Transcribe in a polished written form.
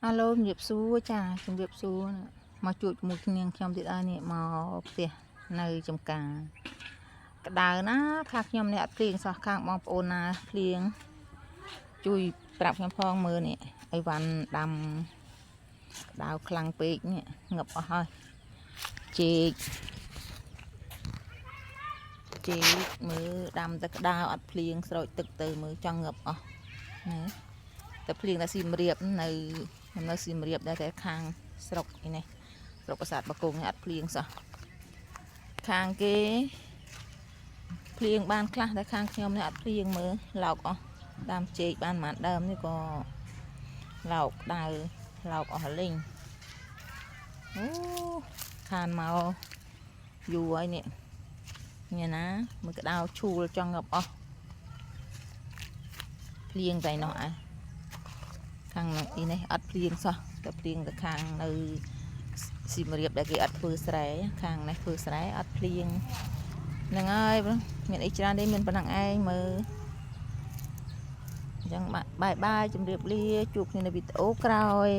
Alo ជំរាបសួរចាជំរាបសួរមកជួបជាមួយគ្នាខ្ញុំទៀតហើយនេះមកផ្ទះនៅចំការក្តៅណាខាងខ្ញុំនេះអត់ភ្លៀងសោះខាងបងប្អូនណាភ្លៀងជួយប្រាប់ខ្ញុំផងមើលនេះអីវ៉ាន់ដាំក្តៅខ្លាំងពេកនេះងឹបអស់ហើយចេកមើលដាំតែក្តៅអត់ភ្លៀងស្រោចទឹកទៅមើលចង់ងឹបអស់ណាតែភ្លៀងតែស៊ីមរៀបនៅខ្ញុំនៅស៊ីមរៀបដែរតែខាងស្រុកនេះស្រុកប្រាសាទបកុងនេះអត់ភ្លៀងសោះខាងគេភ្លៀងបានខ្លះតែខាងខ្ញុំនេះអត់ភ្លៀងមើលឡោកអស់ដើមចេកបានប៉ុន្មានដើមនេះក៏ឡោកដៅឡោកអស់លេងអូខានមកយូរហើយនេះញ៉ាណាមើលក្តៅឈូលចង់ងឹបអស់ភ្លៀងតែនោះឯងខាងនេះអត់ភ្លៀងសោះតែភ្លៀងតែខាងនៅស៊ីមរៀបដែលគេអត់ធ្វើស្រែខាងនេះធ្វើស្រែអត់ភ្លៀងហ្នឹងហើយមានអីច្រើនទេមានប៉ុណ្ណឹងឯងមើលអញ្ចឹងបាយជម្រាបលាជួបគ្នានៅវីដេអូក្រោយ